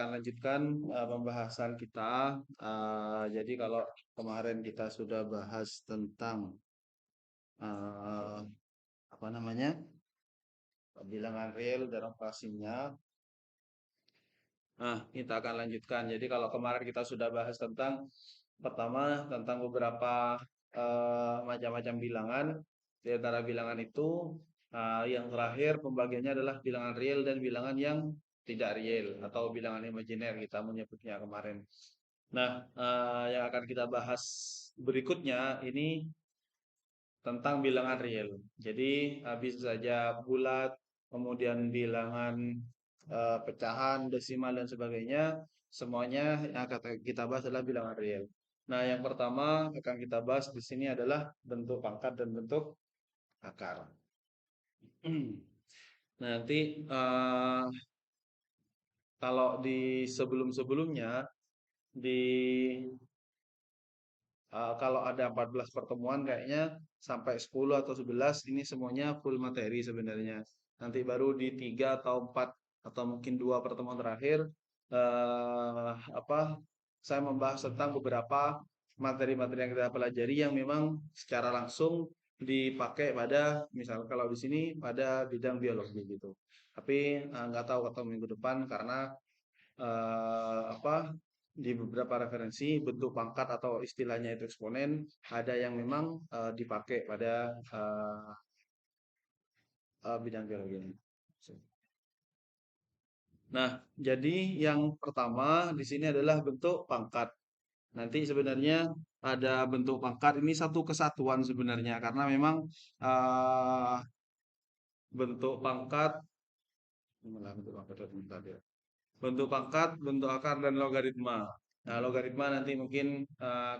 akan lanjutkan pembahasan kita. Jadi kalau kemarin kita sudah bahas tentang eh, apa namanya bilangan real dan operasinya. Nah, kita akan lanjutkan. Jadi kalau kemarin kita sudah bahas tentang pertama tentang beberapa macam-macam bilangan. Di antara bilangan itu yang terakhir pembagiannya adalah bilangan real dan bilangan yang tidak real atau bilangan imajiner kita menyebutnya kemarin. Nah, yang akan kita bahas berikutnya ini tentang bilangan real. Jadi bisa saja bulat, kemudian bilangan pecahan, desimal dan sebagainya, semuanya yang akan kita bahas adalah bilangan real. Nah, yang pertama akan kita bahas di sini adalah bentuk pangkat dan bentuk akar. Nanti kalau di sebelum-sebelumnya di kalau ada 14 pertemuan kayaknya sampai 10 atau 11 ini semuanya full materi sebenarnya. Nanti baru di 3 atau 4 atau mungkin 2 pertemuan terakhir apa saya membahas tentang beberapa materi-materi yang kita pelajari yang memang secara langsung dipakai pada misalnya kalau di sini pada bidang biologi gitu. Tapi nggak tahu atau minggu depan karena apa di beberapa referensi bentuk pangkat atau istilahnya itu eksponen ada yang memang dipakai pada bidang biologi ini. Nah, jadi yang pertama di sini adalah bentuk pangkat. Nanti sebenarnya ada bentuk pangkat ini satu kesatuan sebenarnya karena memang eh, bentuk pangkat bentuk pangkat tadi ya. Bentuk pangkat, bentuk akar, dan logaritma. Nah, logaritma nanti mungkin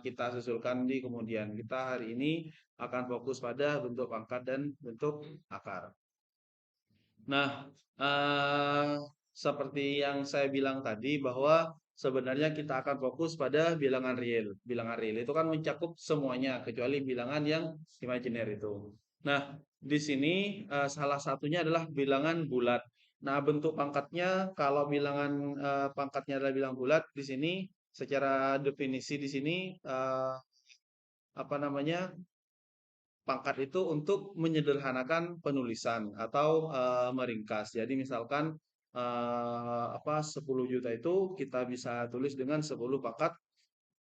kita susulkan di kemudian. Kita hari ini akan fokus pada bentuk pangkat dan bentuk akar. Nah, eh, seperti yang saya bilang tadi bahwa sebenarnya kita akan fokus pada bilangan real. Bilangan real itu kan mencakup semuanya kecuali bilangan yang imajiner itu. Nah, di sini salah satunya adalah bilangan bulat. Nah, bentuk pangkatnya kalau bilangan pangkatnya adalah bilangan bulat di sini secara definisi di sini apa namanya? Pangkat itu untuk menyederhanakan penulisan atau meringkas. Jadi misalkan apa 10 juta itu kita bisa tulis dengan 10 pangkat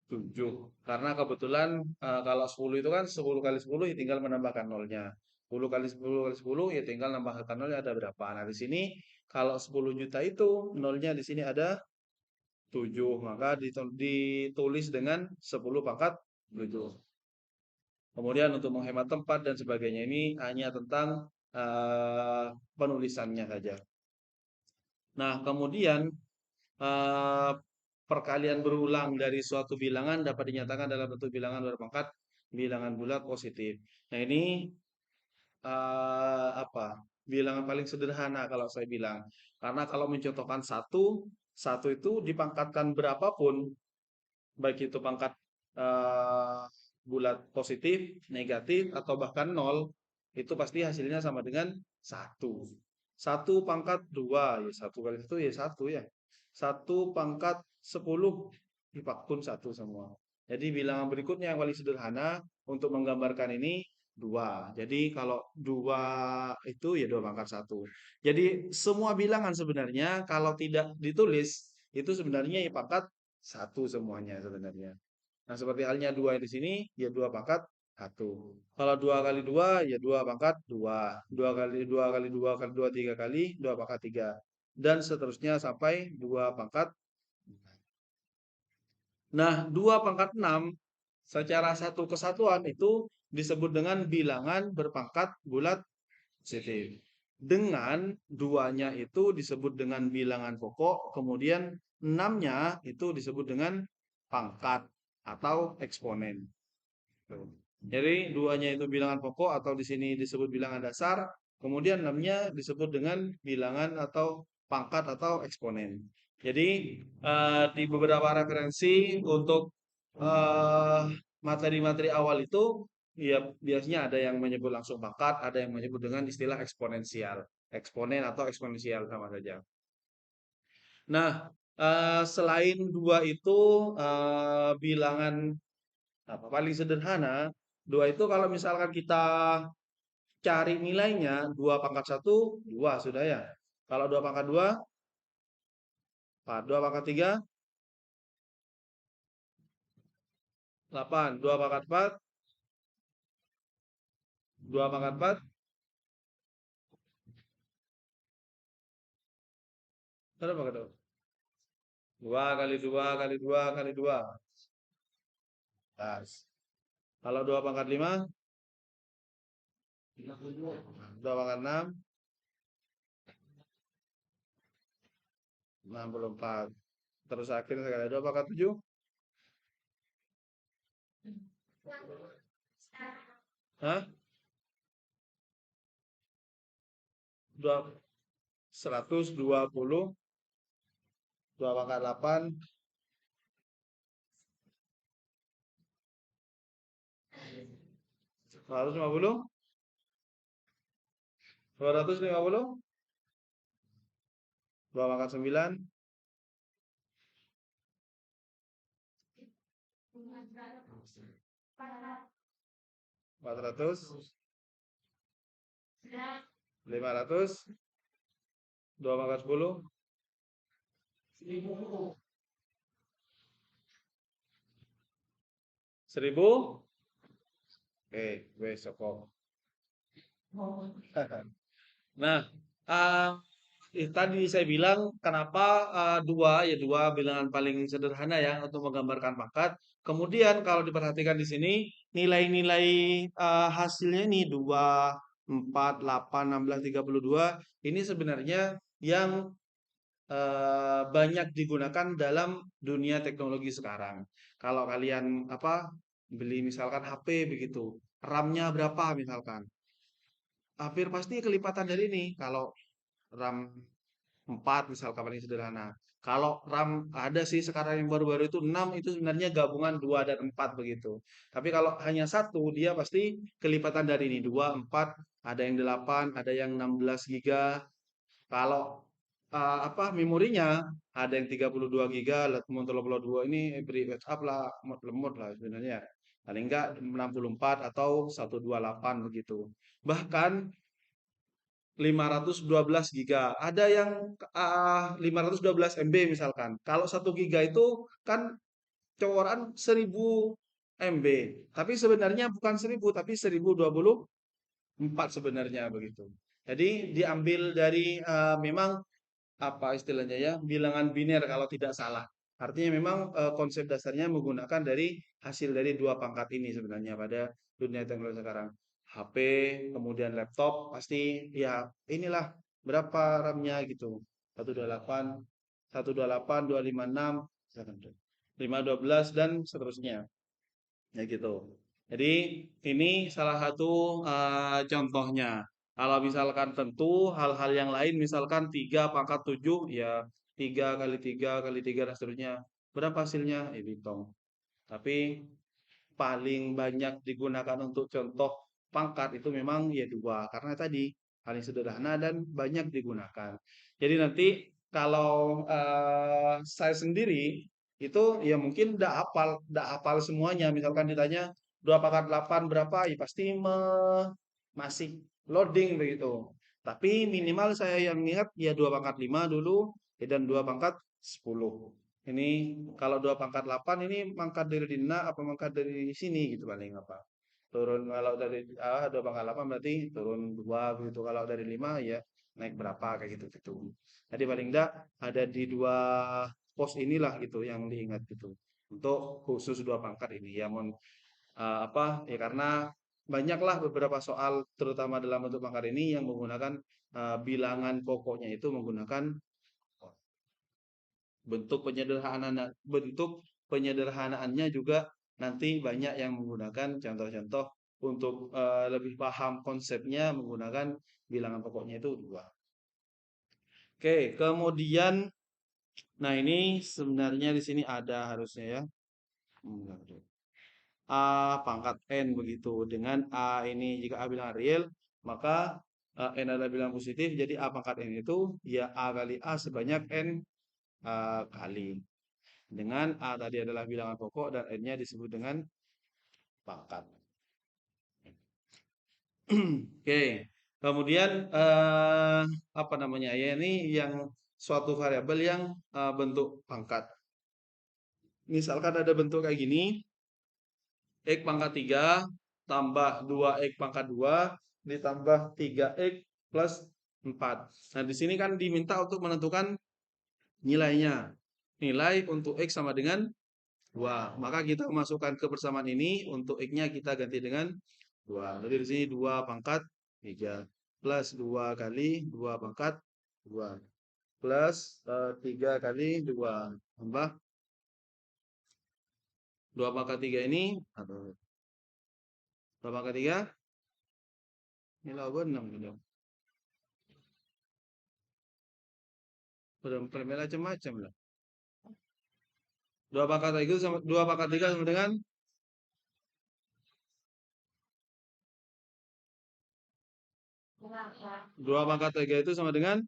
7. Karena kebetulan kalau 10 itu kan 10 kali 10 ya tinggal menambahkan nolnya. 10 kali 10 kali 10 ya tinggal menambahkan nolnya ada berapa. Nah, di sini kalau 10 juta itu nolnya di sini ada 7, maka ditulis dengan 10 pangkat 7. Kemudian untuk menghemat tempat dan sebagainya ini hanya tentang penulisannya saja. Nah, kemudian eh, perkalian berulang dari suatu bilangan dapat dinyatakan dalam bentuk bilangan berpangkat bilangan bulat positif. Nah, ini apa? Bilangan paling sederhana kalau saya bilang. Karena kalau mencontohkan satu, satu itu dipangkatkan berapapun, baik itu pangkat eh, bulat positif, negatif, atau bahkan nol, itu pasti hasilnya sama dengan satu. Satu pangkat dua, ya satu kali satu ya satu ya. Satu pangkat 10 pun satu semua. Jadi bilangan berikutnya yang paling sederhana untuk menggambarkan ini dua. Jadi kalau dua itu ya dua pangkat satu. Jadi semua bilangan sebenarnya kalau tidak ditulis itu sebenarnya ya pangkat satu semuanya sebenarnya. Nah, seperti halnya dua di sini, ya dua pangkat satu. Kalau dua kali dua, ya dua pangkat dua. Dua kali dua kali dua tiga kali, dua pangkat tiga. Dan seterusnya sampai dua pangkat. Nah, dua pangkat enam secara satu kesatuan itu disebut dengan bilangan berpangkat bulat positif. Dengan duanya itu disebut dengan bilangan pokok, kemudian enamnya itu disebut dengan pangkat atau eksponen. Jadi duanya itu bilangan pokok atau di sini disebut bilangan dasar, kemudian enamnya disebut dengan bilangan atau pangkat atau eksponen. Jadi di beberapa referensi untuk eh, materi-materi awal itu ya biasanya ada yang menyebut langsung pangkat, ada yang menyebut dengan istilah eksponensial, eksponen atau eksponensial sama saja. Nah, Selain dua itu bilangan apa paling sederhana, dua itu kalau misalkan kita cari nilainya, 2 pangkat satu 2 sudah ya. Kalau 2 pangkat 2 4, 2 pangkat 3 8, 2 pangkat 4 2 pangkat 4 berapa pangkat 2? 2 kali 2 kali 2 kali 2. 11. Kalau 2 pangkat 5 2 pangkat 6 64. Terus akhir sekali 2 pangkat 7 Hah? 2 120 2 pangkat 8 150 250 2 pangkat 9 400 500 2 pangkat 10 1000. Oke, wes cukup. Nah, ah, tadi saya bilang kenapa dua ya dua bilangan paling sederhana ya untuk menggambarkan pangkat. Kemudian kalau diperhatikan di sini nilai-nilai hasilnya ini 2, 4, 8, 16, 32 ini sebenarnya yang banyak digunakan dalam dunia teknologi sekarang. Kalau kalian apa beli misalkan HP begitu, RAM-nya berapa misalkan, hampir pasti kelipatan dari ini. Kalau RAM 4 misalkan paling sederhana. Kalau RAM ada sih sekarang yang baru-baru itu 6 itu sebenarnya gabungan 2 dan 4 begitu. Tapi kalau hanya satu dia pasti kelipatan dari ini 2, 4, ada yang 8, ada yang 16 giga. Kalau apa memorinya ada yang 32 giga, lemot 32 ini beri backup lah, lemot lah sebenarnya. Paling enggak 64 atau 128 begitu. Bahkan 512 giga. Ada yang 512 MB misalkan. Kalau 1 giga itu kan coworan 1000 MB. Tapi sebenarnya bukan 1000 tapi 1024 sebenarnya begitu. Jadi diambil dari memang apa istilahnya ya, bilangan biner kalau tidak salah. Artinya memang konsep dasarnya menggunakan dari hasil dari dua pangkat ini sebenarnya pada dunia teknologi sekarang. HP, kemudian laptop, pasti ya inilah berapa RAM-nya gitu. 128, 128, 256, 512 dan seterusnya. Ya gitu. Jadi ini salah satu contohnya. Kalau misalkan tentu hal-hal yang lain misalkan 3 pangkat 7 ya 3 kali 3 kali 3 dan seterusnya. Berapa hasilnya? Ya hitung. Tapi paling banyak digunakan untuk contoh pangkat itu memang ya dua karena tadi paling sederhana dan banyak digunakan. Jadi nanti kalau saya sendiri itu ya mungkin tidak hafal semuanya. Misalkan ditanya 2 pangkat 8 berapa, ya pasti masih loading begitu. Tapi minimal saya yang ingat ya 2 pangkat 5 dulu ya, dan 2 pangkat 10. Ini kalau 2 pangkat 8 ini mangkat dari dina apa mangkat dari sini gitu paling apa. Turun kalau dari 2 pangkat 8 berarti turun 2 begitu. Kalau dari 5 ya naik berapa kayak gitu gitu. Jadi paling enggak ada di dua pos inilah gitu yang diingat gitu. Untuk khusus 2 pangkat ini ya mohon apa ya karena banyaklah beberapa soal terutama dalam bentuk pangkat ini yang menggunakan bilangan pokoknya itu menggunakan bentuk penyederhanaannya juga nanti banyak yang menggunakan contoh-contoh untuk lebih paham konsepnya menggunakan bilangan pokoknya itu dua. Oke, kemudian nah ini sebenarnya di sini ada harusnya ya. A pangkat N begitu. Dengan A ini jika A bilangan real, maka N adalah bilangan positif, jadi A pangkat N itu ya A kali A sebanyak N kali. Dengan A tadi adalah bilangan pokok dan N-nya disebut dengan pangkat. Oke, kemudian apa namanya ya, ini yang suatu variabel yang bentuk pangkat. Misalkan ada bentuk kayak gini, X pangkat 3 tambah 2X pangkat 2 ditambah 3X plus 4. Nah, di sini kan diminta untuk menentukan nilainya. Nilai untuk X sama dengan 2. Maka kita masukkan ke persamaan ini, untuk X-nya kita ganti dengan 2. Jadi di sini 2 pangkat 3 plus 2 kali 2 pangkat 2 plus 3 kali 2 tambah 2 pangkat 3 ini atau 2 pangkat 3 ini lawan 6 gitu. Permel macam-macam lah. 2 pangkat 3 sama 2 pangkat 3 sama dengan 2 pangkat 3 itu sama dengan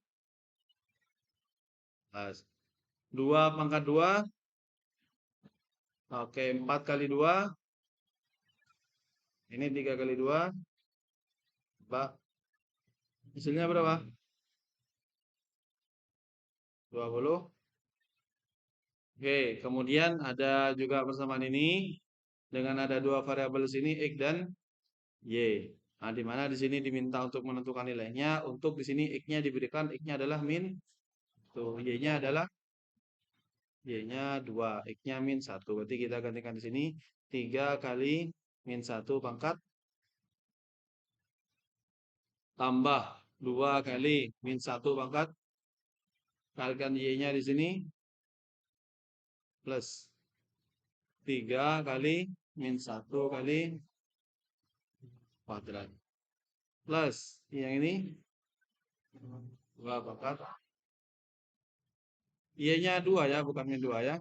2 pangkat 2. Oke, 4 kali 2. Ini 3 kali 2. Pak, hasilnya berapa? 20. Oke, kemudian ada juga persamaan ini dengan ada dua variabel sini X dan Y. Nah, di mana di sini diminta untuk menentukan nilainya. Untuk di sini X-nya diberikan, X-nya adalah min. Tuh, Y-nya adalah Y-nya 2, X-nya min 1. Berarti kita gantikan di sini 3 kali min 1 pangkat tambah 2 kali min 1 pangkat kalikan Y-nya di sini plus 3 kali min 1 kali kuadrat plus yang ini 2 pangkat Y-nya 2 ya, bukan min 2 ya.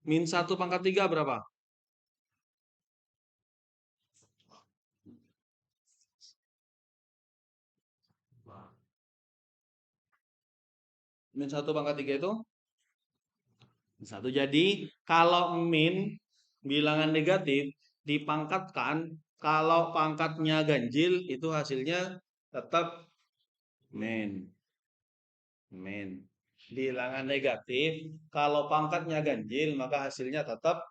Min 1 pangkat 3 berapa? Min 1 pangkat 3 itu 1. Jadi kalau min bilangan negatif dipangkatkan, kalau pangkatnya ganjil itu hasilnya tetap min. Min. Bilangan negatif kalau pangkatnya ganjil maka hasilnya tetap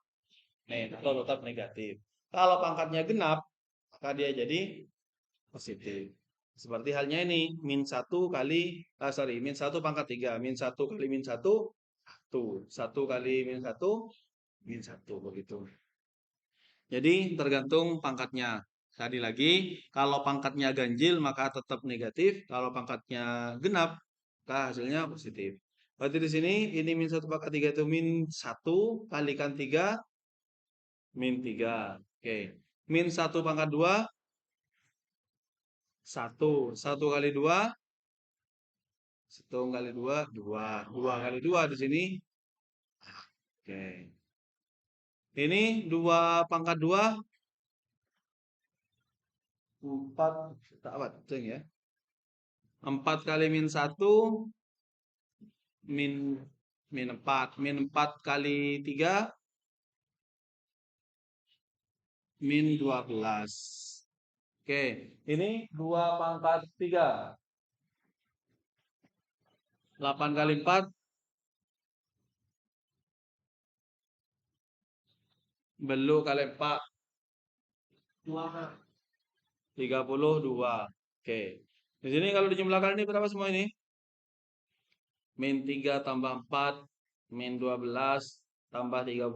min atau tetap negatif. Kalau pangkatnya genap maka dia jadi positif. Seperti halnya ini min 1 kali min 1 pangkat 3, min 1 kali min 1 1 kali min 1 min 1 begitu. Jadi tergantung pangkatnya. Tadi lagi, kalau pangkatnya ganjil maka tetap negatif, kalau pangkatnya genap maka hasilnya positif. Berarti di sini ini min 1 pangkat 3 itu min 1 kalikan 3 min 3. Oke. Min 1 pangkat 2 1. 1 kali 2 1 kali 2 2. 2 kali 2 di sini. Oke. Ini 2 pangkat 2 4 tak apa ya. 4 kali min 1 min 4. Min 4 kali 3 min 12. Oke, ini 2 pangkat 3. 8 kali 4 beluk kali 4 32. Oke. Di sini kalau dijumlahkan ini berapa semua ini? Min 3 tambah 4 min 12 tambah 32.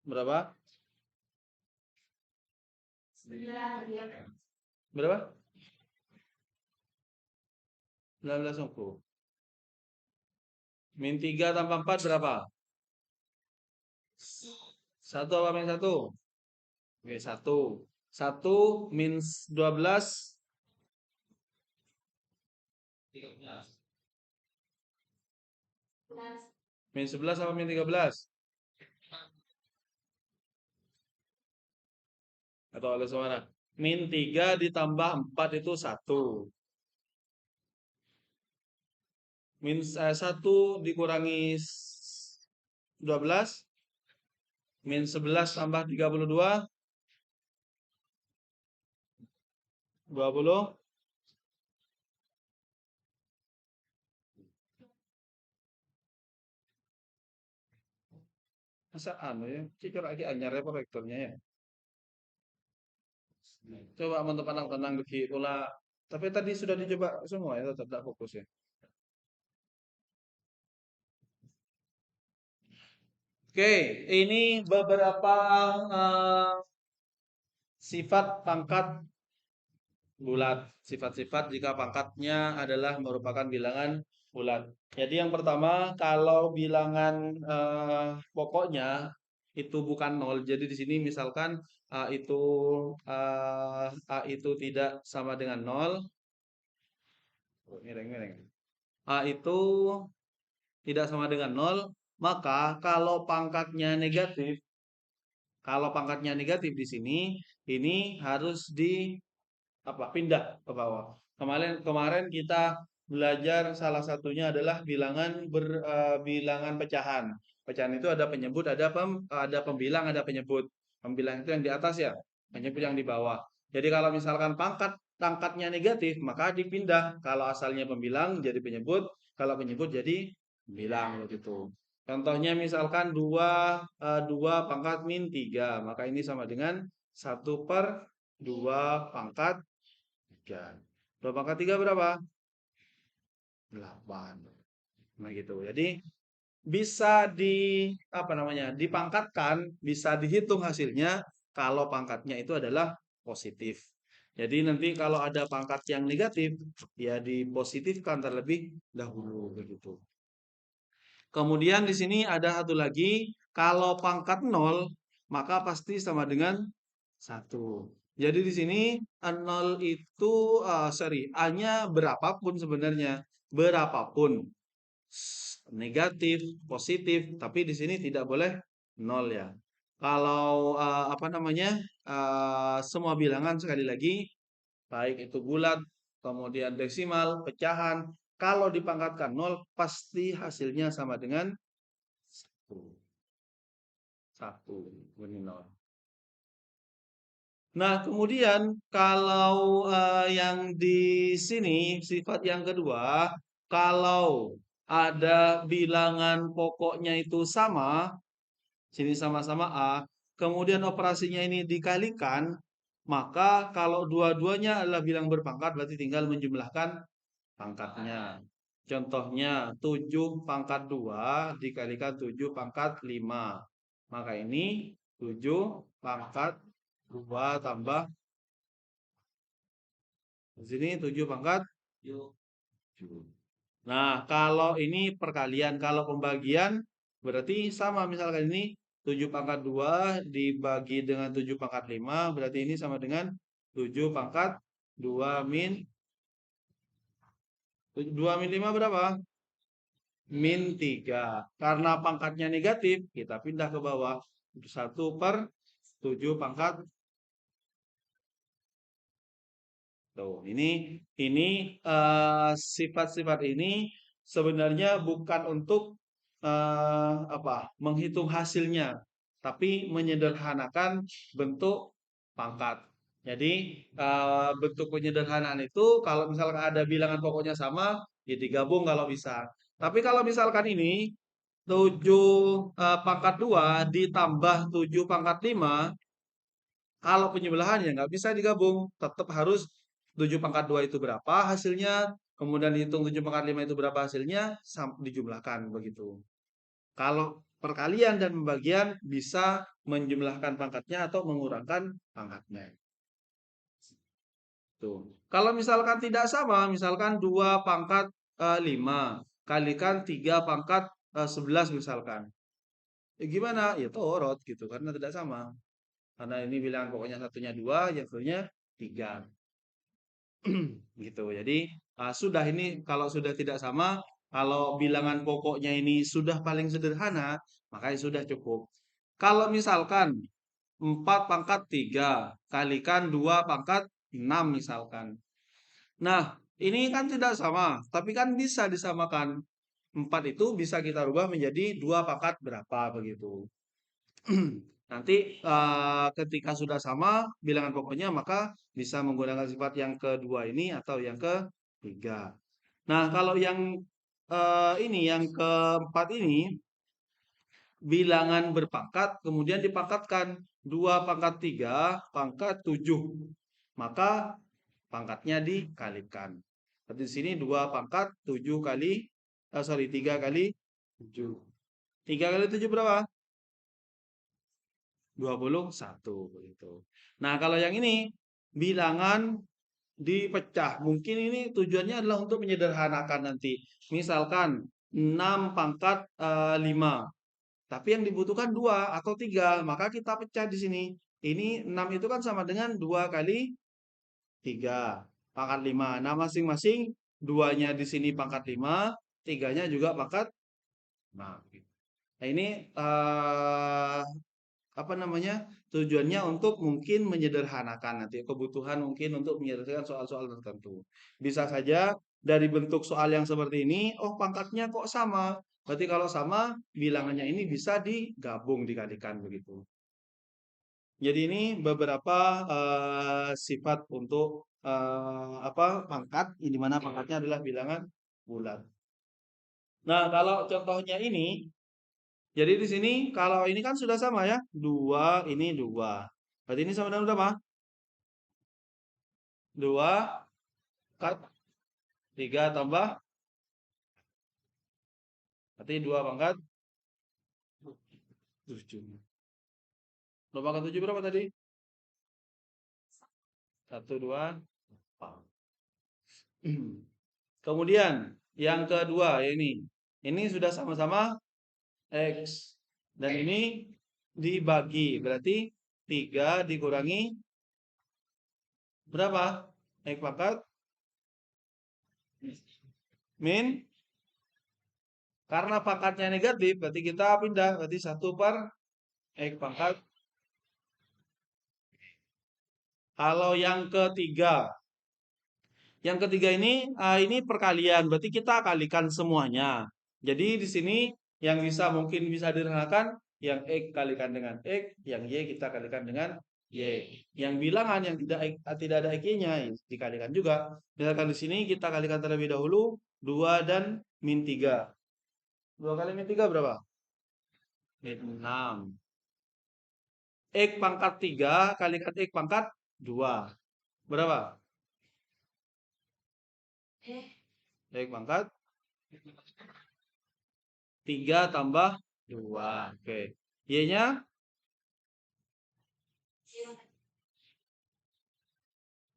Berapa? Berapa? 19. Min 3 tambah 4 berapa? 1 apa min 1? Oke, 1. 1 min 12 min 11 apa min 13? Atau ada suara? Min 3 ditambah 4 itu 1. Min 1 dikurangi 12. Min 11 tambah 32. 20. Masa anu ya, cicor lagi anyar ya proyektornya ya. Coba untuk tenang-tenang begitu pula. Tapi tadi sudah dicoba semua ya, tetap tidak fokus ya. Oke, ini beberapa eh, sifat pangkat bulat. Sifat-sifat jika pangkatnya adalah merupakan bilangan bulat. Jadi yang pertama, kalau bilangan pokoknya itu bukan nol. Jadi di sini misalkan A itu tidak sama dengan nol. Oh, miring-miring. A itu tidak sama dengan nol, maka kalau pangkatnya negatif di sini, ini harus pindah ke bawah. Kemarin kemarin kita belajar salah satunya adalah bilangan pecahan. Pecahan itu ada penyebut, ada pembilang, ada penyebut. Pembilang itu yang di atas ya, penyebut yang di bawah. Jadi kalau misalkan pangkatnya negatif, maka dipindah. Kalau asalnya pembilang jadi penyebut, kalau penyebut jadi pembilang begitu. Contohnya misalkan 2 pangkat min 3, maka ini sama dengan 1/2 pangkat 3. 2 pangkat 3 berapa? 8. Nah gitu. Jadi bisa dipangkatkan, bisa dihitung hasilnya kalau pangkatnya itu adalah positif. Jadi nanti kalau ada pangkat yang negatif, ya dipositifkan terlebih dahulu begitu. Kemudian di sini ada satu lagi, kalau pangkat 0 maka pasti sama dengan 1. Jadi di sini 0 itu A-nya berapapun sebenarnya, berapapun. Negatif, positif, tapi di sini tidak boleh 0 ya. Kalau semua bilangan sekali lagi baik itu bulat, kemudian desimal, pecahan, kalau dipangkatkan 0 pasti hasilnya sama dengan 1. 1 bunyi 0. Nah, kemudian kalau yang di sini sifat yang kedua, kalau ada bilangan pokoknya itu sama, sini sama-sama A, kemudian operasinya ini dikalikan, maka kalau dua-duanya adalah bilang berpangkat berarti tinggal menjumlahkan pangkatnya. Contohnya 7 pangkat 2 dikalikan 7 pangkat 5. Maka ini 7 pangkat 2 tambah di sini 7 pangkat 7. Nah, kalau ini perkalian, kalau pembagian berarti sama, misalkan ini 7 pangkat 2 dibagi dengan 7 pangkat 5 berarti ini sama dengan 7 pangkat 2 min 2 min 5 berapa? Min 3. Karena pangkatnya negatif, kita pindah ke bawah. 1/7 pangkat. Tuh, ini sifat-sifat ini sebenarnya bukan untuk menghitung hasilnya, tapi menyederhanakan bentuk pangkat. Jadi bentuk penyederhanaan itu kalau misalkan ada bilangan pokoknya sama, ya digabung kalau bisa. Tapi kalau misalkan ini 7 pangkat 2 ditambah 7 pangkat 5, kalau penyebelahan ya nggak bisa digabung, tetap harus 7 pangkat 2 itu berapa hasilnya, kemudian dihitung 7 pangkat 5 itu berapa hasilnya, dijumlahkan begitu. Kalau perkalian dan pembagian bisa menjumlahkan pangkatnya atau mengurangkan pangkatnya. Tuh. Kalau misalkan tidak sama, misalkan 2 pangkat 5 kalikan 3 pangkat 11 misalkan. Gimana? Ya torot gitu karena tidak sama. Karena ini bilangan pokoknya satunya 2, yang satunya 3. Gitu. Jadi sudah ini kalau sudah tidak sama, kalau bilangan pokoknya ini sudah paling sederhana, makanya sudah cukup. Kalau misalkan 4 pangkat 3 kalikan 2 pangkat 6 misalkan. Nah, ini kan tidak sama, tapi kan bisa disamakan. 4 itu bisa kita rubah menjadi 2 pangkat berapa begitu. Nanti ketika sudah sama bilangan pokoknya maka bisa menggunakan sifat yang kedua ini atau yang ketiga. Nah, kalau yang ini yang keempat ini bilangan berpangkat kemudian dipangkatkan 2 pangkat 3 pangkat 7. Maka pangkatnya dikalikan. Berarti di sini 2 pangkat 7 kali 3 kali 7. 3 kali 7 berapa? 21 begitu. Nah, kalau yang ini bilangan dipecah. Mungkin ini tujuannya adalah untuk menyederhanakan nanti. Misalkan 6 pangkat 5. Tapi yang dibutuhkan 2 atau 3, maka kita pecah di sini. Ini 6 itu kan sama dengan 2 kali 3 pangkat 5. Nah, masing-masing 2-nya di sini pangkat 5, 3-nya juga pangkat 5. Nah, ini apa namanya? Tujuannya untuk mungkin menyederhanakan nanti kebutuhan mungkin untuk menyelesaikan soal-soal tertentu. Bisa saja dari bentuk soal yang seperti ini, oh pangkatnya kok sama. Berarti kalau sama, bilangannya ini bisa digabung dikalikan begitu. Jadi ini beberapa sifat untuk apa pangkat, di mana pangkatnya adalah bilangan bulat. Nah, kalau contohnya ini, jadi di sini kalau ini kan sudah sama ya, 2 ini 2. Berarti ini sama dengan berapa? 2 pangkat 3 tambah, berarti 2 pangkat 7. 2 pangkat 7 berapa tadi? 1, 2, 4. Kemudian yang kedua ya ini. Ini sudah sama-sama X. Dan ini dibagi. Berarti 3 dikurangi berapa? X pangkat min. Karena pangkatnya negatif, berarti kita pindah. Berarti 1 per X pangkat. Kalau yang ketiga. Yang ketiga ini perkalian. Berarti kita kalikan semuanya. Jadi di sini yang bisa mungkin bisa disederhanakan yang X kalikan dengan X, yang Y kita kalikan dengan Y. Yang bilangan yang tidak ada X-nya dikalikan juga. Misalkan di sini kita kalikan terlebih dahulu 2 dan min 3. 2 kali min 3 berapa? Min 6. X pangkat 3 kalikan X pangkat 2. Berapa? X pangkat 3 tambah 2. Oke. Y-nya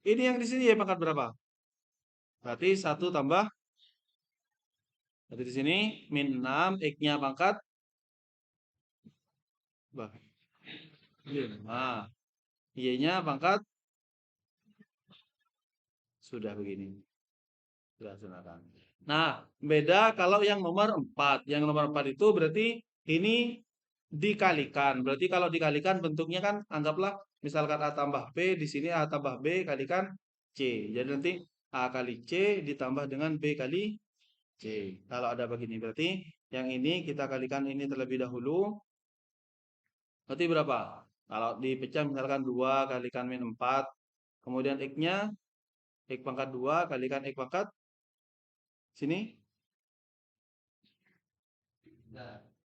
ini yang di sini Y pangkat berapa? Berarti 1 tambah. Berarti di sini min 6, X-nya pangkat 5. Y-nya pangkat sudah begini. Sudah gunakan. Nah, beda kalau yang nomor 4. Yang nomor 4 itu berarti ini dikalikan. Berarti kalau dikalikan bentuknya kan anggaplah misalkan A tambah B, di sini A tambah B kalikan C. Jadi nanti A kali C ditambah dengan B kali C. Kalau ada begini berarti yang ini kita kalikan ini terlebih dahulu. Berarti berapa? Kalau dipecah misalkan 2 kalikan min 4. Kemudian X-nya X pangkat 2 kalikan X pangkat sini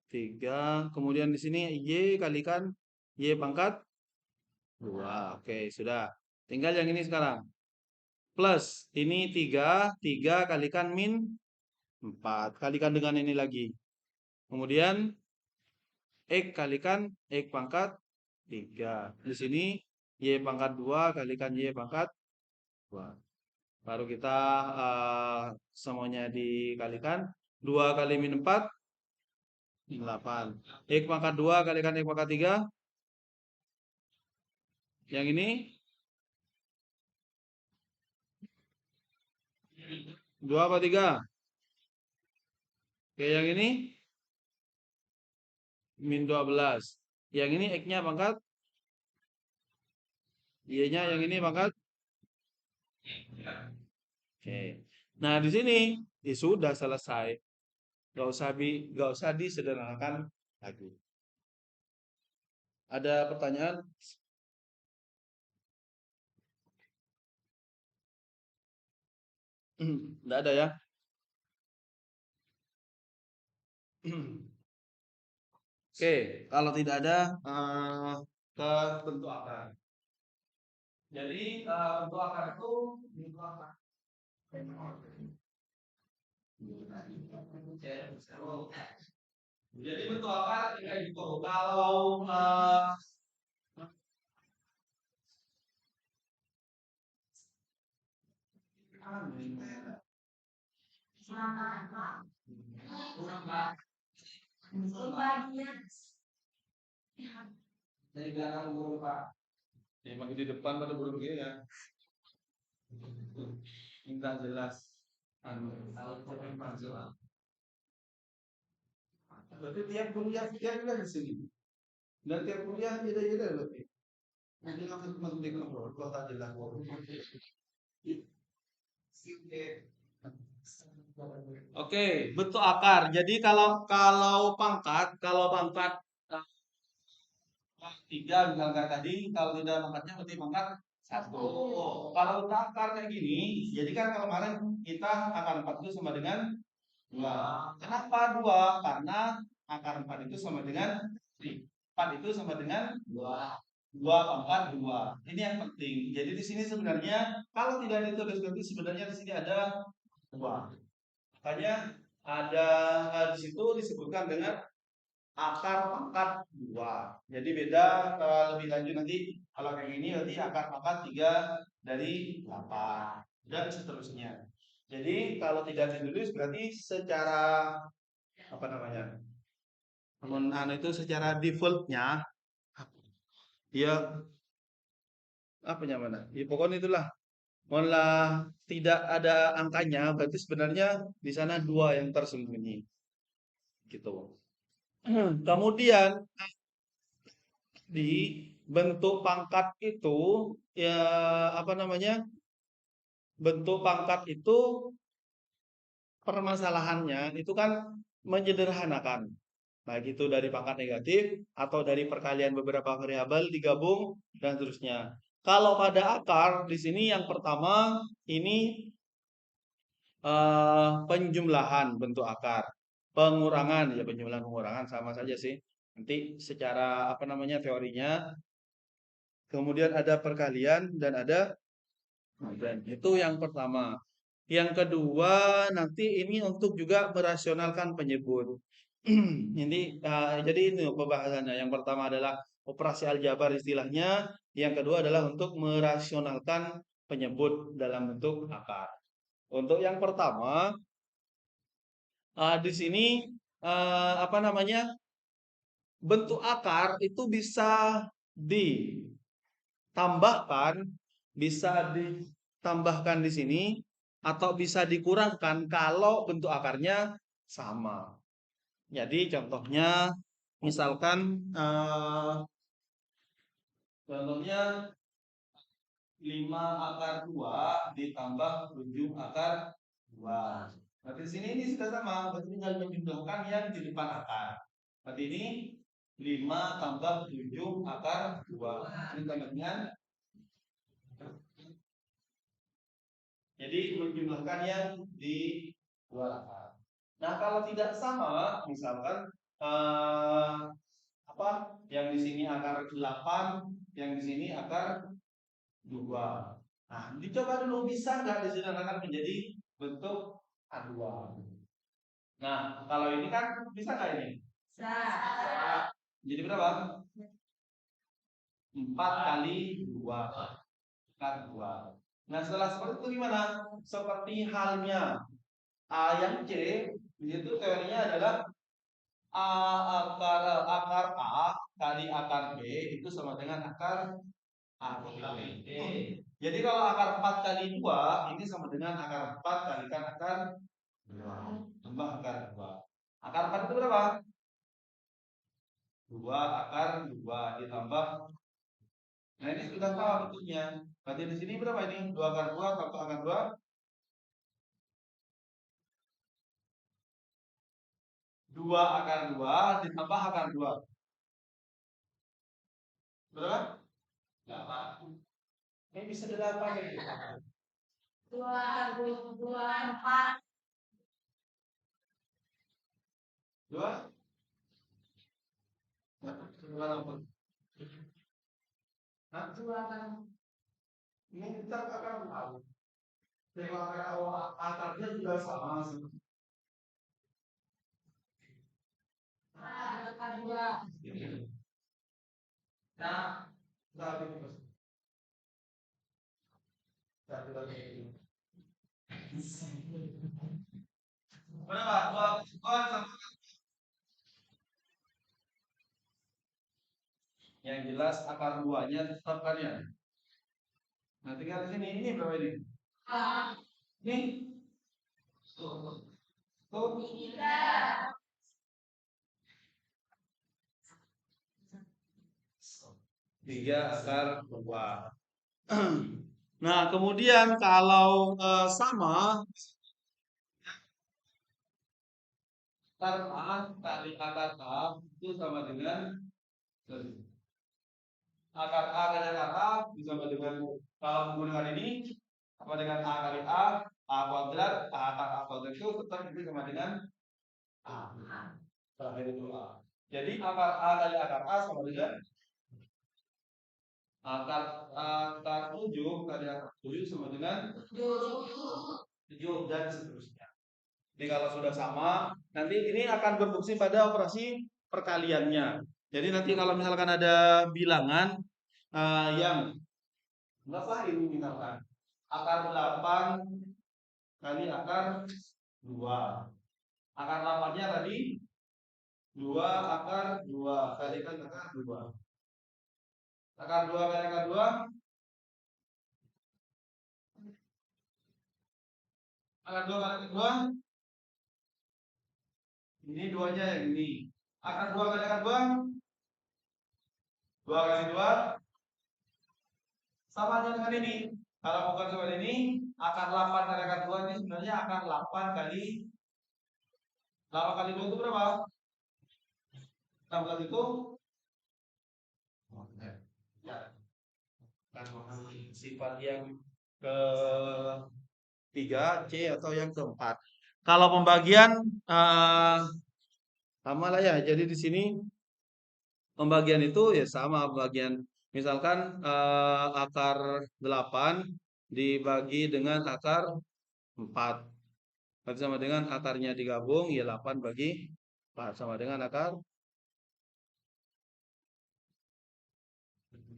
3. Kemudian di sini Y kalikan Y pangkat 2. Oke, sudah. Tinggal yang ini sekarang. Plus, ini 3. 3 kalikan min 4. Kalikan dengan ini lagi. Kemudian, X kalikan X pangkat 3. Di sini, Y pangkat 2 kalikan Y pangkat 2. Baru kita semuanya dikalikan. 2 kali min 4, 8. X pangkat 2 kalikan X pangkat 3. Yang ini 2 apa 3? Oke, yang ini min 12. Yang ini X-nya pangkat Y-nya yang ini pangkat. Oke. Nah, di sini sudah selesai. Gak usah disederhanakan lagi. Ada pertanyaan? Nggak ada ya? Oke, kalau tidak ada ke bentuk akar. Jadi bentuk akar itu bentuk akar. Jadi bentuk akar kayak gitu. Kalau dari belakang burung Pak. Ya, makin di depan pada burung gini ya. Minta jelas. Anu, jelas. Berarti tiap kuliah dia juga di sini. Dan tiap kuliah beda-beda berarti. Nanti langsung masuk di kelompok, kalau tak jelas. Oke, bentuk akar. Jadi kalau pangkat tiga misalkan tadi, kalau tidak pangkatnya berarti pangkat satu. Kalau untuk akar kayak gini, jadi kan kalau kemarin kita akar 4 itu sama dengan dua. Kenapa dua? Karena akar 4 itu sama dengan 4 itu sama dengan dua pangkat dua. Ini yang penting. Jadi di sini sebenarnya kalau tidak ditulis berarti sebenarnya di sini ada dua. Makanya ada di situ disebutkan dengan akar pangkat dua. Jadi beda lebih lanjut nanti kalau kayak gini berarti akar pangkat tiga dari 8 dan seterusnya. Jadi kalau tidak ditulis berarti secara apa namanya? Itu secara defaultnya dia apa namanya? Ya pokoknya itulah. Malah tidak ada angkanya, berarti sebenarnya di sana dua yang tersembunyi, gitu. Kemudian di bentuk pangkat itu ya apa namanya? Bentuk pangkat itu permasalahannya itu kan menyederhanakan. Baik itu dari pangkat negatif atau dari perkalian beberapa variabel digabung dan seterusnya. Kalau pada akar di sini yang pertama ini penjumlahan bentuk akar, pengurangan ya penjumlahan pengurangan sama saja sih. Nanti secara apa namanya teorinya, kemudian ada perkalian dan ada dan itu yang pertama. Yang kedua nanti ini untuk juga merasionalkan penyebut. Ini jadi ini pembahasannya. Yang pertama adalah operasi aljabar istilahnya. Yang kedua adalah untuk merasionalkan penyebut dalam bentuk akar. Untuk yang pertama di sini apa namanya bentuk akar itu bisa ditambahkan, bisa ditambahkan di sini atau bisa dikurangkan kalau bentuk akarnya sama. Jadi contohnya misalkan contohnya 5 akar 2 ditambah 7 akar 2. Berarti di sini ini sudah sama, berarti tinggal menjumlahkan yang di depan akar. Berarti ini 5 tambah 7 akar 2. Ini tambah dengan, jadi menjumlahkan yang di dua akar. Nah, kalau tidak sama, misalkan eh, apa? Yang di sini akar 8, yang di sini akar 2. Nah, dicoba dulu bisa nggak disederhanakan menjadi bentuk A2. Nah, kalau ini kan bisa nggak ini? Bisa. Jadi berapa? 4 kali 2 kan 2. Nah, setelah seperti itu gimana? Seperti halnya A yang C, itu teorinya adalah A akar A kali akar B itu sama dengan akar A kali B. Jadi kalau akar 4 kali 2 ini sama dengan akar 4 kalikan akar 2. Tambah akar 2. Akar 4 itu berapa? 2 akar 2 ditambah Nah, ini sudah sama bentuknya. Berarti di sini berapa ini? 2 akar 2 tambah akar 2. 2 akar 2 ditambah akar 2. Berapa? 8. Ini bisa 8 ini. 2 2 apa? Hah? 2 akar. Ini kita akan tahu. Tema akarnya juga sama. Akar 2. Nah, kita bikin satu lagi. Berapa? 2 sama. Yang jelas akar 2-nya tetapkan ya. Nah, tinggal di sini. Ini berapa ini? Ini. Tuh. 3 akar 2. Nah, kemudian kalau sama akar A kali akar A itu sama dengan akar A kali akar A bisa sama dengan, kalau menggunakan ini sama dengan A kali A kuadrat, A akar A kuadrat itu tetap itu sama dengan A. Terakhir itu A. Jadi akar A kali akar A sama dengan akar 7 kali akar 7 sama dengan 7 dan seterusnya. Jadi kalau sudah sama, nanti ini akan berfungsi pada operasi perkaliannya. Jadi nanti kalau misalkan ada bilangan yang berapa ini misalkan akar 8 kali akar 2. Akar 8-nya tadi 2 akar 2 kalikan akar 2. Akar 2 kali akar 2. Akar 2 kali akar 2. Ini 2-nya yang ini. Akar 2 kali akar 2. 2 kali 2 sama aja dengan ini. Kalau bukan dengan ini, akar 8 kali akar 2 ini sebenarnya akar 8 kali 8 kali 2 itu berapa? 16 itu ya, sifat yang ketiga C atau yang keempat. Kalau pembagian sama lah ya. Jadi di sini pembagian itu ya sama pembagian. Misalkan akar 8 dibagi dengan akar 4. Berarti sama dengan akarnya digabung ya 8 bagi 4 sama dengan akar.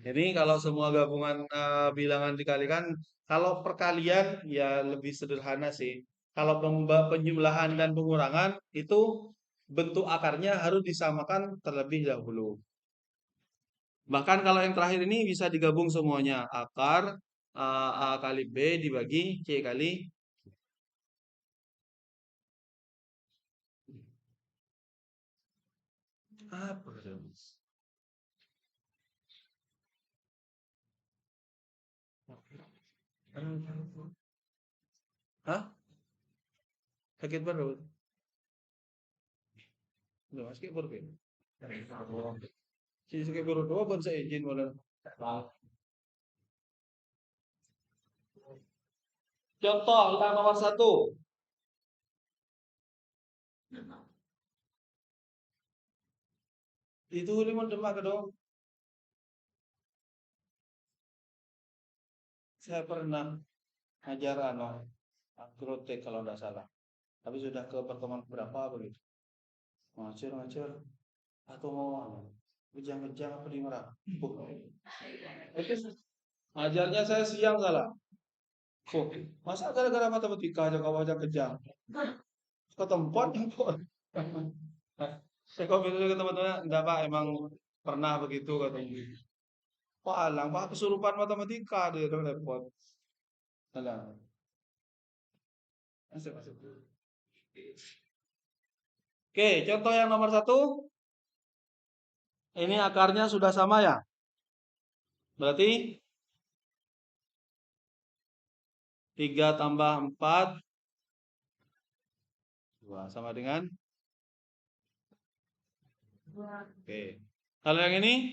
Jadi kalau semua gabungan bilangan dikalikan, kalau perkalian ya lebih sederhana sih. Kalau penjumlahan dan pengurangan itu bentuk akarnya harus disamakan terlebih dahulu. Bahkan kalau yang terakhir ini bisa digabung semuanya. Akar A kali B dibagi C kali apa? Hah? Sakit baru? Udah masuk baru kan? Si sakit baru doa pun saya izin malah. Contoh yang nomor 1. Itu lima demak dong. Saya pernah ngajar agrotek kalau tidak salah. Tapi sudah ke pertemuan berapa begitu. Ngajar atau mau kejang-kejang apa di merah. Itu ngajarnya saya siang salah. Masa gara-gara matematika aja kau aja kejang. Ke tempat tempat. Saya kok bilang ke teman-teman, enggak Pak, emang pernah begitu katanya. Pak alang, Pak kesurupan matematika dia kan repot. Alang. Masuk, masuk. Oke, contoh yang nomor 1. Ini akarnya sudah sama ya. Berarti 3 tambah 4 2 sama dengan oke. Kalau yang ini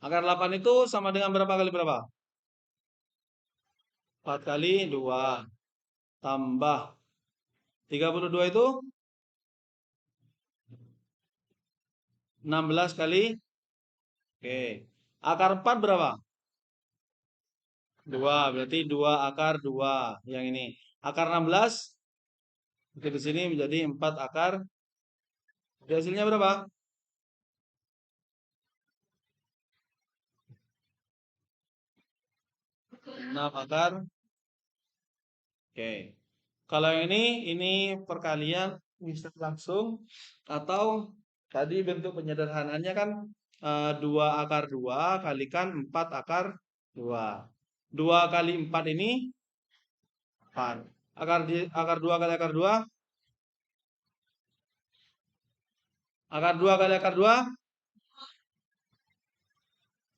akar 8 itu sama dengan berapa kali berapa? 4 kali 2 tambah 32 itu 16 kali oke. Akar 4 berapa? 2, berarti 2 akar 2 yang ini. Akar 16 di sini menjadi 4 akar. Jadi hasilnya berapa? 6 akar. Oke. Kalau yang ini perkalian bisa langsung atau tadi bentuk penyederhanaannya kan 2 akar 2 kalikan 4 akar 2. 2 kali 4 ini 4. Akar 2 kali akar 2. Akar 2 kali akar 2.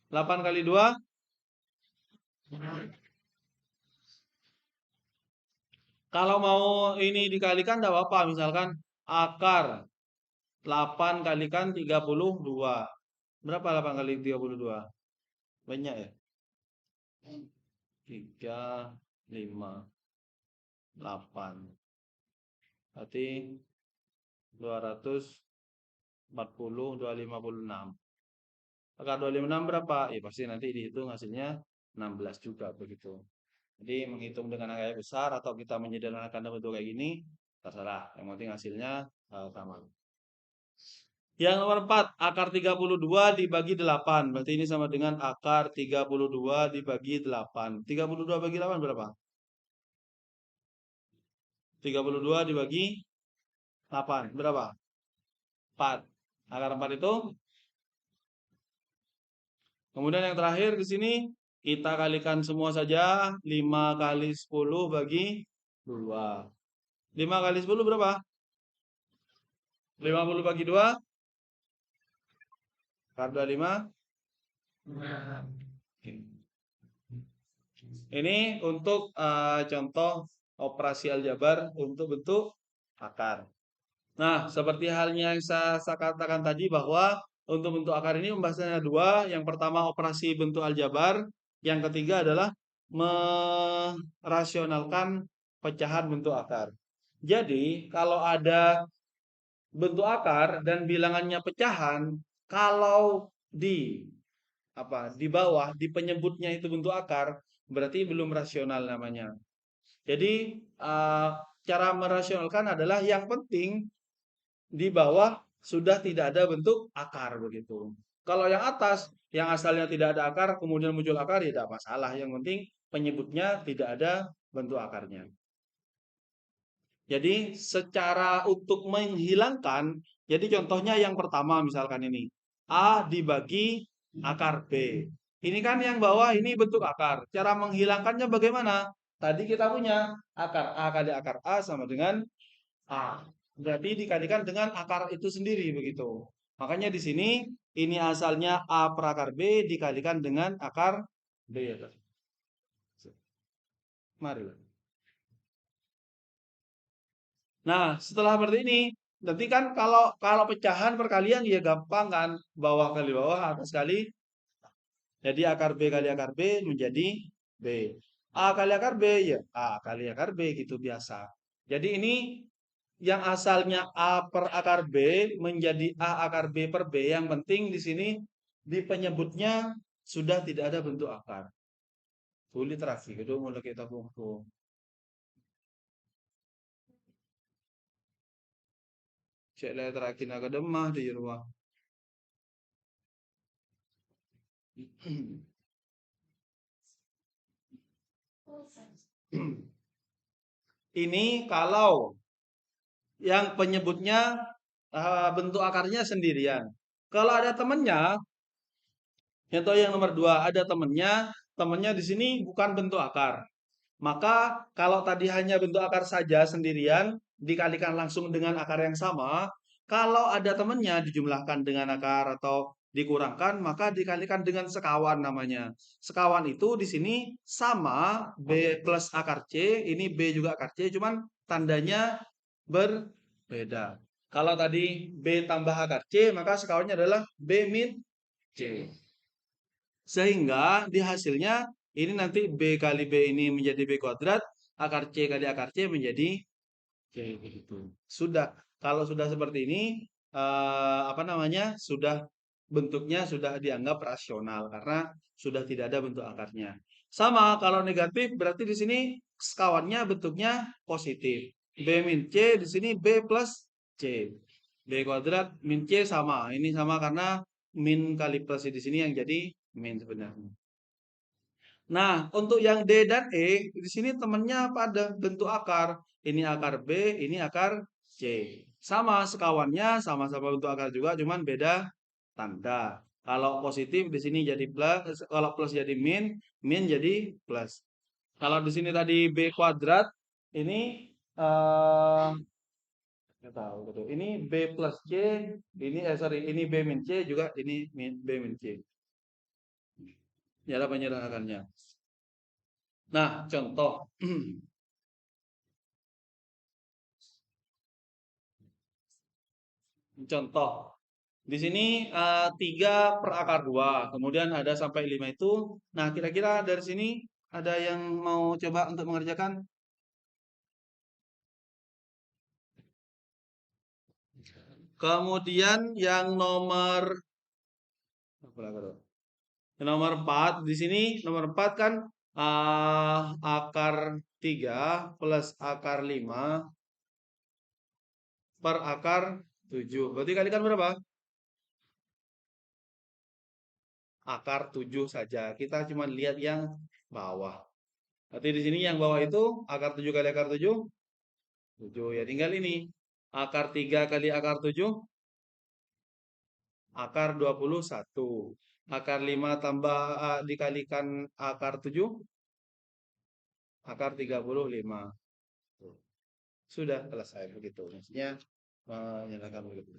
8 kali 2. Kalau mau ini dikalikan tidak apa-apa. Misalkan akar 8 kalikan 32. Berapa 8 kali 32? Banyak ya? 3, 5, 8. Berarti 240, 256. Akar 256 berapa? Ya pasti nanti dihitung hasilnya 16 juga begitu. Jadi menghitung dengan angka yang besar atau kita menyederhanakan dalam bentuk kayak gini, terserah. Yang penting hasilnya sama. Yang nomor 4, akar 32 dibagi 8. Berarti ini sama dengan akar 32 dibagi 8. 32 bagi 8 berapa? 32 dibagi 8. Berapa? 4. Akar 4 itu. Kemudian yang terakhir di sini kita kalikan semua saja. 5 kali 10 bagi 2. 5 kali 10 berapa? 50 bagi 2. Akar 25. Ini untuk contoh operasi aljabar untuk bentuk akar. Nah, seperti halnya yang saya katakan tadi bahwa untuk bentuk akar ini pembahasannya dua. Yang pertama operasi bentuk aljabar. Yang ketiga adalah merasionalkan pecahan bentuk akar. Jadi, kalau ada bentuk akar dan bilangannya pecahan, kalau di bawah di penyebutnya itu bentuk akar, berarti belum rasional namanya. Jadi cara merasionalkan adalah yang penting di bawah sudah tidak ada bentuk akar begitu. Kalau yang atas yang asalnya tidak ada akar kemudian muncul akar ya tidak masalah. Yang penting penyebutnya tidak ada bentuk akarnya. Jadi secara untuk menghilangkan, jadi contohnya yang pertama misalkan ini A dibagi akar B. Ini kan yang bawah ini bentuk akar. Cara menghilangkannya bagaimana? Tadi kita punya akar A kali akar A sama dengan A. Berarti dikalikan dengan akar itu sendiri begitu. Makanya di sini ini asalnya A per akar B dikalikan dengan akar B. Mari. Nah, setelah seperti ini, nanti kan kalau pecahan perkalian ya gampang kan, bawah kali bawah, atas kali. Jadi akar B kali akar B menjadi B. A kali akar B ya A kali akar B gitu biasa. Jadi ini yang asalnya A per akar B menjadi A akar B per B. Yang penting di sini di penyebutnya sudah tidak ada bentuk akar. Sulit terakhir, itu mulai kita kumpul. Cek lihat terakhir agak demah di ruang. Ini kalau yang penyebutnya bentuk akarnya sendirian. Kalau ada temennya, contoh yang nomor 2 ada temennya di sini bukan bentuk akar. Maka kalau tadi hanya bentuk akar saja sendirian dikalikan langsung dengan akar yang sama, Kalau ada temannya dijumlahkan dengan akar atau dikurangkan, maka dikalikan dengan sekawan namanya. Sekawan itu di sini sama B plus akar C, ini B juga akar C, cuman tandanya berbeda. Kalau tadi B tambah akar C, maka sekawannya adalah B min C. Sehingga di hasilnya ini nanti B kali B ini menjadi B kuadrat, akar C kali akar C menjadi C begitu. Sudah, kalau sudah seperti ini apa namanya? Sudah bentuknya sudah dianggap rasional karena sudah tidak ada bentuk akarnya. Sama kalau negatif berarti di sini sekawannya bentuknya positif. B min C di sini B plus C. B kuadrat min C sama. Ini sama karena min kali plus di sini yang jadi min sebenarnya. Nah, untuk yang D dan E, di sini temannya pada bentuk akar. Ini akar B, ini akar C. Sama sekawannya, sama-sama bentuk akar juga, cuman beda tanda. Kalau positif di sini jadi plus, kalau plus jadi min, min jadi plus. Kalau di sini tadi B kuadrat, ini eh nggak tahu betul. Ini B plus C, ini sorry, ini B min C juga ini B min C. Cara penyerahannya. Nah, contoh. Contoh. Di sini 3 per akar 2. Kemudian ada sampai 5 itu. Nah, kira-kira dari sini ada yang mau coba untuk mengerjakan? Kemudian yang nomor yang nomor 4 di sini nomor 4 kan akar 3 plus akar 5 per akar 7. Berarti kalikan berapa? Akar 7 saja. Kita cuma lihat yang bawah. Berarti di sini yang bawah itu akar 7 kali akar 7 7 ya tinggal ini. Akar 3 kali akar 7 akar 21. Akar 5 tambah dikalikan akar 7 akar 35. Tuh. Sudah selesai begitu. Maksudnya menyalakan begitu.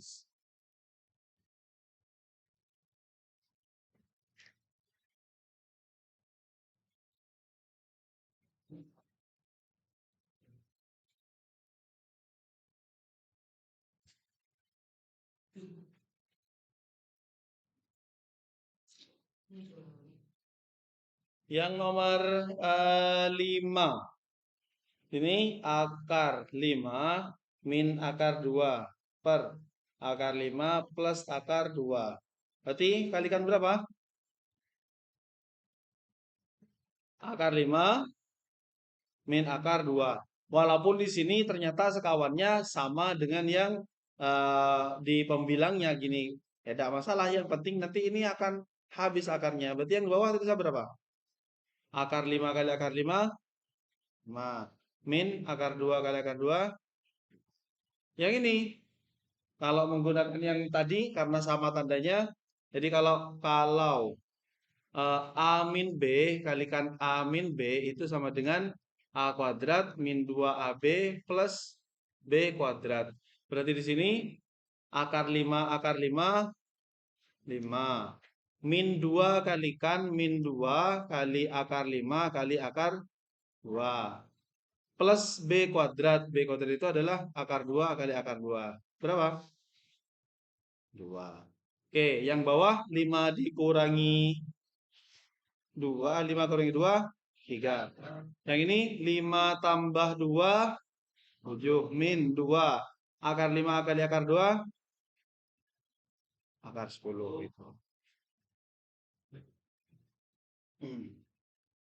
Yang nomor 5. Ini akar 5 min akar 2 per akar 5 plus akar 2. Berarti kalikan berapa? Akar 5 min akar 2. Walaupun di sini ternyata sekawannya sama dengan yang di pembilangnya gini. Ya tidak masalah, yang penting nanti ini akan habis akarnya. Berarti yang di bawah itu bisa berapa? Akar 5 kali akar 5, 5. Min akar 2 kali akar 2. Yang ini, kalau menggunakan yang tadi karena sama tandanya, jadi kalau A min B kalikan A min B itu sama dengan A kuadrat min 2AB plus B kuadrat. Berarti di sini akar 5 akar 5 5. Min 2 kalikan min 2 kali akar 5 kali akar 2. Plus B kuadrat. B kuadrat itu adalah akar 2 kali akar 2. Berapa? 2. Oke, yang bawah 5 dikurangi 2, 5 kurangi 2, 3. Yang ini 5 tambah 2, 7. Min 2. Akar 5 kali akar 2, akar 10. Gitu.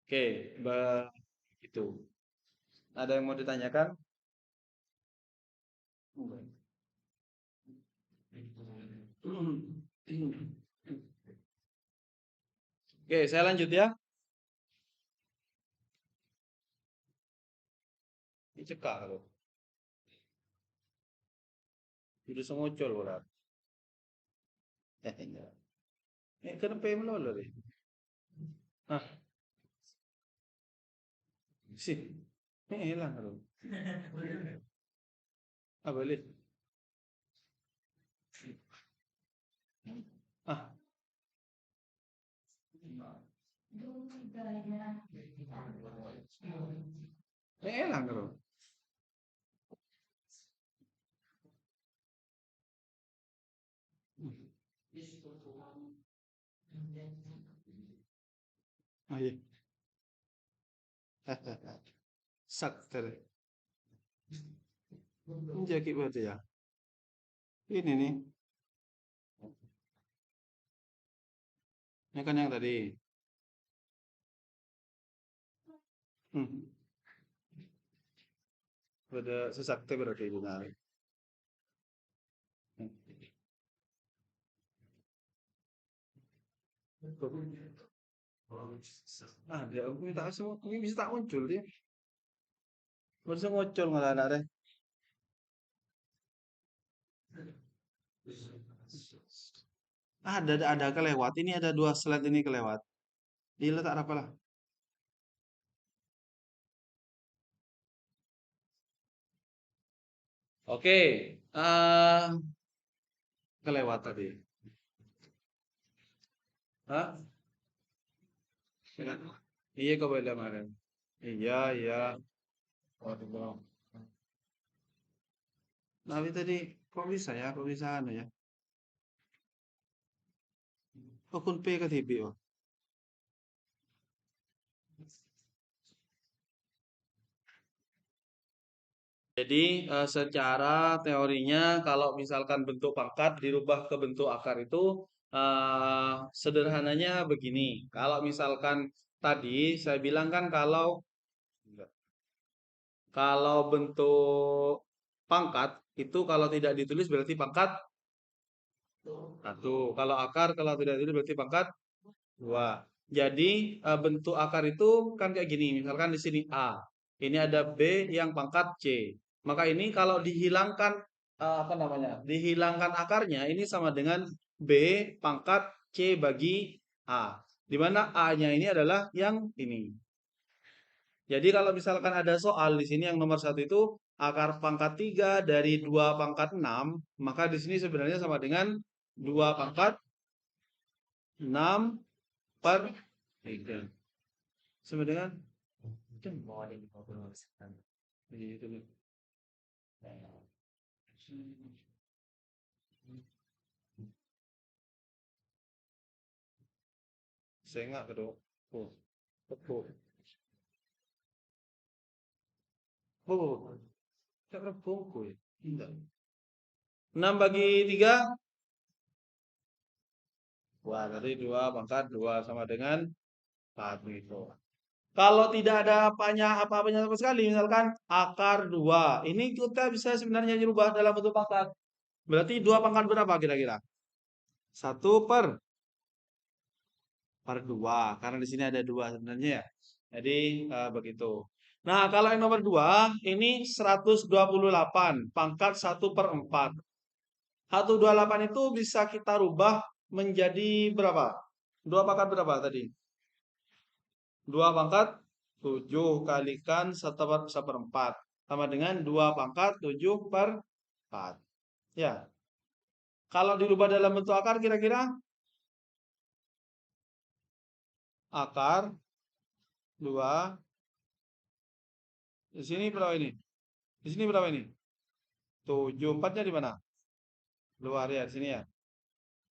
Oke, begitu. Ada yang mau ditanyakan? Oke, saya lanjut ya. Dicekak kalau. Udah sengocol orang. Enggak. Kenapa yang melolor ya? Hah, sih. Hilang kalau. Ah, balik. Ah, elang terus. Ah, iya. Sakter. Jadi berarti ya. Ini nih. Ini kan yang tadi. Hmm. Pada sesakte berarti benar. Ah, dia aku minta semua. Ini bisa tak muncul dia. Bisa muncul nggak ada. Ada kelewat. Ini ada dua slide ini kelewat. Iya tak apa lah. Oke, kelewat tadi. Hah? Iya kau bela kemarin. Iya, iya. Waduh. Tapi tadi kok bisa ya? Kok bisa anu ya? Oh, kun P ke TB oh. Jadi secara teorinya kalau misalkan bentuk pangkat dirubah ke bentuk akar itu sederhananya begini. Kalau misalkan tadi saya bilang kan kalau bentuk pangkat itu kalau tidak ditulis berarti pangkat satu. Kalau akar kalau tidak ditulis berarti pangkat dua. Jadi bentuk akar itu kan kayak gini. Misalkan di sini A. Ini ada B yang pangkat C. Maka ini kalau dihilangkan apa namanya? Dihilangkan akarnya ini sama dengan B pangkat C bagi A. Di mana A-nya ini adalah yang ini. Jadi kalau misalkan ada soal di sini yang nomor satu itu akar pangkat 3 dari 2 pangkat 6, maka di sini sebenarnya sama dengan 2 pangkat 6 per 3. Sama dengan itu nih. Saya nggak kedok. Oh, oh, oh, tak bongko ya. Tidak. 6 bagi 3, wah tadi 2 pangkat 2 sama dengan 4 gitu. Kalau tidak ada apa-apanya sama sekali, misalkan akar 2. Ini kita bisa sebenarnya dirubah dalam bentuk pangkat. Berarti 2 pangkat berapa kira-kira? 1/2. Karena di sini ada 2 sebenarnya ya. Jadi begitu. Nah, kalau yang nomor 2, ini 128. Pangkat 1/4. 128 itu bisa kita rubah menjadi berapa? 2 pangkat berapa tadi? 2 pangkat 7 kalikan 1/4 sama dengan 2 pangkat 7/4. Ya. Kalau dirubah dalam bentuk akar kira-kira akar 2 di sini berapa ini? Di sini berapa ini? 7 4-nya di mana? Luar ya, di sini ya.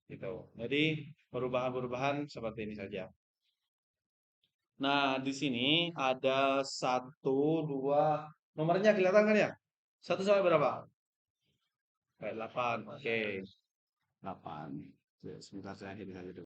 Gitu. Jadi perubahan-perubahan seperti ini saja. Nah, di sini ada 1, 2. Nomornya kelihatan kan ya? 1 sampai berapa? Sampai 8. Oke. 8. Sebentar saya akhiri saja dulu.